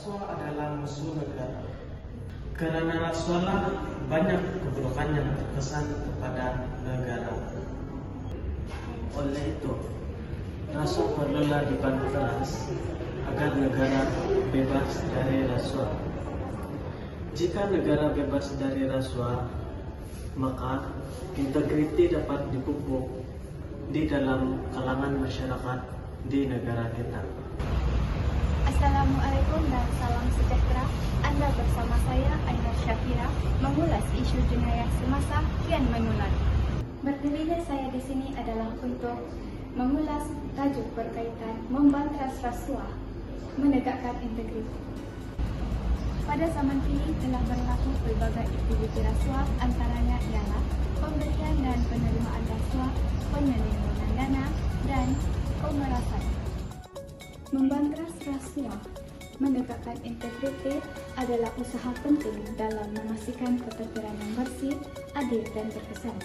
Rasuah adalah musuh negara. Karena rasuahlah banyak keburukan yang terkesan kepada negara. Oleh itu, rasuah perlulah dibantu keras agar negara bebas dari rasuah. Jika negara bebas dari rasuah, maka integriti dapat dipupuk di dalam kalangan masyarakat di negara kita. Assalamualaikum dan salam sejahtera. Anda bersama saya, Aina Syafira, mengulas isu jenayah semasa kian menular. Berdirinya saya di sini adalah untuk mengulas tajuk berkaitan membantas rasuah, menegakkan integritas. Pada zaman kini telah berlaku pelbagai aktiviti rasuah, antaranya ialah pemberian dan penerimaan rasuah, penyelewengan dana, dan pemerasan. Membantas rasuah, menegakkan integritas adalah usaha penting dalam memastikan ketertiban yang bersih, adil, dan berkesan.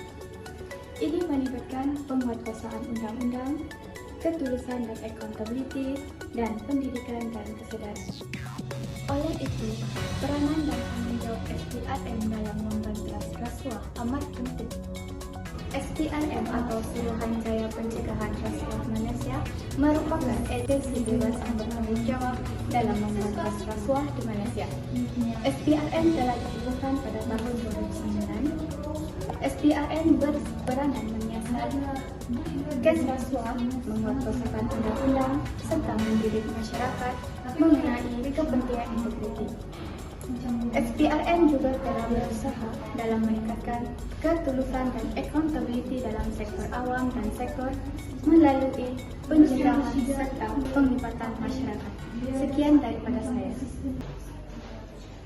Ini melibatkan penguatkuasaan undang-undang, ketulusan dan accountability, dan pendidikan dan kesadaran. Oleh itu, peranan dan tanggung jawab SPRM dalam membantas rasuah amat penting. SPRM atau Suruhanjaya Pencegahan Rasuah Malaysia merupakan agensi bebas yang bertanggung jawab dalam membantas rasuah di Malaysia. SPRM telah dibubuhkan pada tahun 2009. SPRM berperanan menyiasat kes rasuah, menguatkuasakan undang-undang, serta mendidik masyarakat mengenai kepentingan integritas. SPRM juga telah berusaha dalam meningkatkan ketulusan dan accountability dalam sektor awam dan sektor melalui pencegahan serta penglibatan masyarakat. Sekian daripada saya.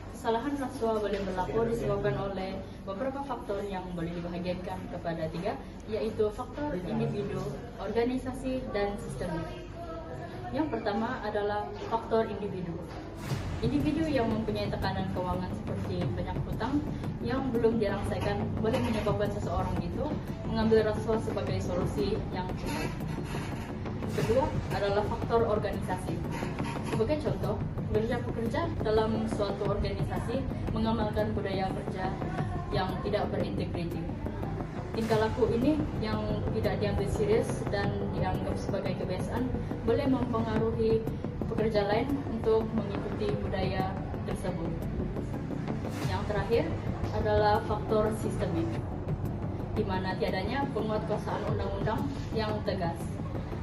Kesalahan rasuah boleh berlaku disebabkan oleh beberapa faktor yang boleh dibahagiakan kepada tiga, yaitu faktor individu, organisasi, dan sistemik. Yang pertama adalah faktor individu. Individu yang mempunyai tekanan keuangan seperti banyak hutang yang belum dirangsaikan boleh menyebabkan seseorang itu mengambil rasuah sebagai solusi yang cepat. Kedua adalah faktor organisasi. Sebagai contoh, pekerja dalam suatu organisasi mengamalkan budaya kerja yang tidak berintegriti. Tingkah laku ini yang tidak diambil serius dan dianggap sebagai kebiasaan boleh mempengaruhi pekerja lain untuk mengikuti budaya tersebut. Yang terakhir adalah faktor sistemik, di mana tiadanya penguatkuasaan undang-undang yang tegas.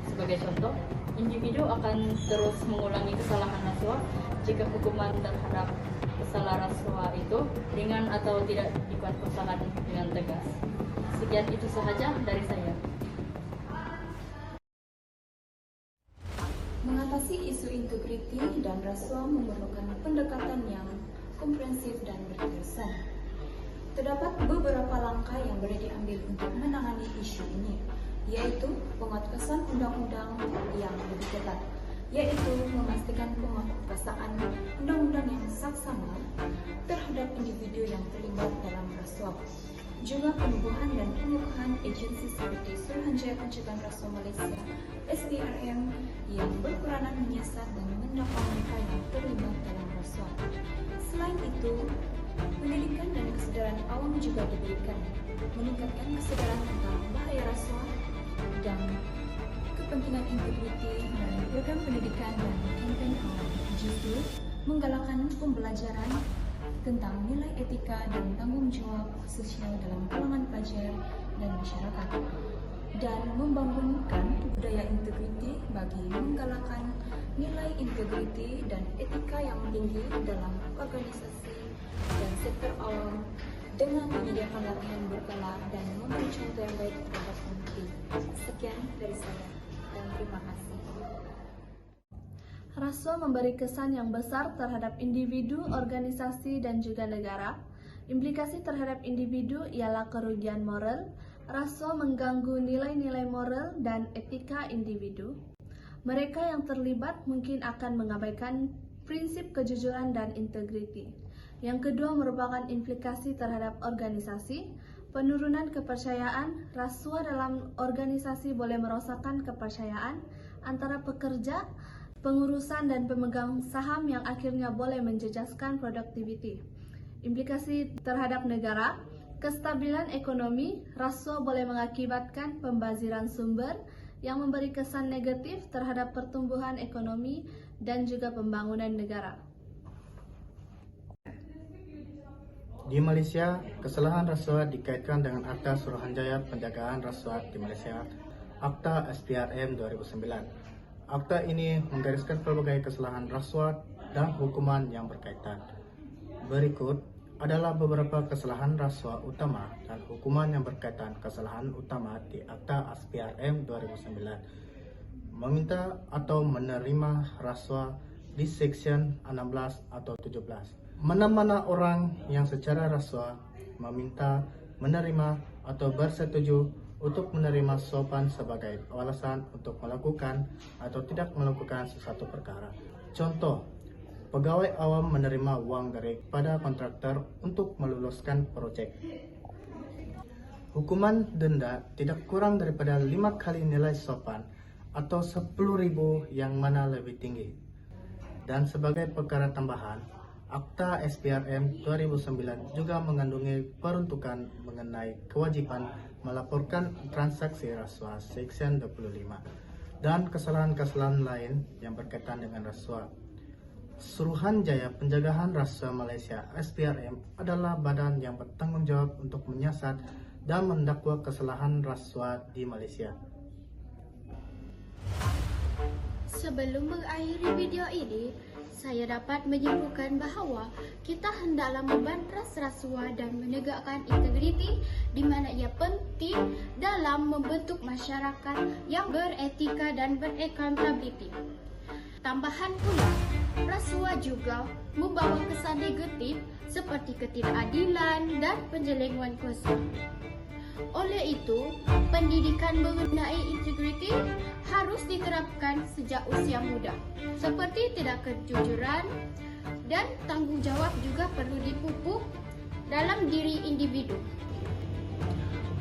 Sebagai contoh, individu akan terus mengulangi kesalahan rasuah jika hukuman terhadap kesalahan rasuah itu ringan atau tidak dikuatkuasakan dengan tegas. Sekian itu sahaja dari saya. Mengatasi isu integriti dan rasuah memerlukan pendekatan yang komprehensif dan berterusan. Terdapat beberapa langkah yang boleh diambil untuk menangani isu ini, yaitu penguatkuasaan undang-undang yang lebih ketat, yaitu memastikan penguatkuasaan undang-undang yang saksama terhadap individu yang terlibat dalam rasuah. Juga penubuhan dan pengukuhan agensi seperti Suruhanjaya Pencegahan Rasuah Malaysia (SPRM) yang berperanan menyiasat dan mendakwa mereka yang terlibat dalam rasuah. Selain itu, pendidikan dan kesadaran awam juga diberikan, meningkatkan kesadaran tentang bahaya rasuah dan kepentingan integriti melalui program pendidikan dan kampanye awam. Justru menggalakkan pembelajaran tentang nilai etika dan tanggung jawab sosial dalam kalangan pelajar dan masyarakat, dan membangunkan budaya integriti bagi menggalakkan nilai integriti dan etika yang tinggi dalam organisasi dan sektor awam dengan menyediakan latihan berkala dan memberi contoh yang baik terhadap pemimpin. Sekian dari saya dan terima kasih. Rasuah memberi kesan yang besar terhadap individu, organisasi, dan juga negara. Implikasi terhadap individu ialah kerugian moral. Rasuah mengganggu nilai-nilai moral dan etika individu. Mereka yang terlibat mungkin akan mengabaikan prinsip kejujuran dan integriti. Yang kedua merupakan implikasi terhadap organisasi. Penurunan kepercayaan. Rasuah dalam organisasi boleh merosakkan kepercayaan antara pekerja pengurusan dan pemegang saham yang akhirnya boleh menjejaskan produktiviti. Implikasi terhadap negara, kestabilan ekonomi, rasuah boleh mengakibatkan pembaziran sumber yang memberi kesan negatif terhadap pertumbuhan ekonomi dan juga pembangunan negara. Di Malaysia, kesalahan rasuah dikaitkan dengan Akta Suruhanjaya Penjagaan Rasuah di Malaysia, Akta SPRM 2009. Akta ini menggariskan pelbagai kesalahan rasuah dan hukuman yang berkaitan. Berikut adalah beberapa kesalahan rasuah utama dan hukuman yang berkaitan kesalahan utama di Akta SPRM 2009. Meminta atau menerima rasuah di Seksyen 16 atau 17. Mana-mana orang yang secara rasuah meminta, menerima atau bersetuju untuk menerima sopan sebagai alasan untuk melakukan atau tidak melakukan sesuatu perkara. Contoh, pegawai awam menerima uang dari pada kontraktor untuk meluluskan proyek. Hukuman denda tidak kurang daripada 5 kali nilai sopan atau 10.000 yang mana lebih tinggi. Dan sebagai perkara tambahan, Akta SPRM 2009 juga mengandungi peruntukan mengenai kewajiban melaporkan transaksi rasuah Seksyen 25 dan kesalahan-kesalahan lain yang berkaitan dengan rasuah. Suruhanjaya Penjagaan Rasuah Malaysia SPRM adalah badan yang bertanggung jawab untuk menyiasat dan mendakwa kesalahan rasuah di Malaysia. Sebelum mengakhiri video ini, saya dapat menyimpulkan bahawa kita hendaklah memberantas rasuah dan menegakkan integriti di mana ia penting dalam membentuk masyarakat yang beretika dan beraccountability. Tambahan pula, rasuah juga membawa kesan negatif seperti ketidakadilan dan penjelenguan kuasa. Oleh itu, pendidikan mengenai integriti harus diterapkan sejak usia muda. Seperti tidak kejujuran dan tanggungjawab juga perlu dipupuk dalam diri individu.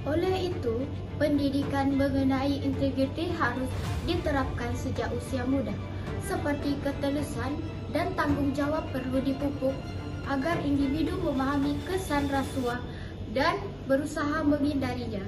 Oleh itu, pendidikan mengenai integriti harus diterapkan sejak usia muda. Seperti ketelusan dan tanggungjawab perlu dipupuk agar individu memahami kesan rasuah dan berusaha menghindarinya.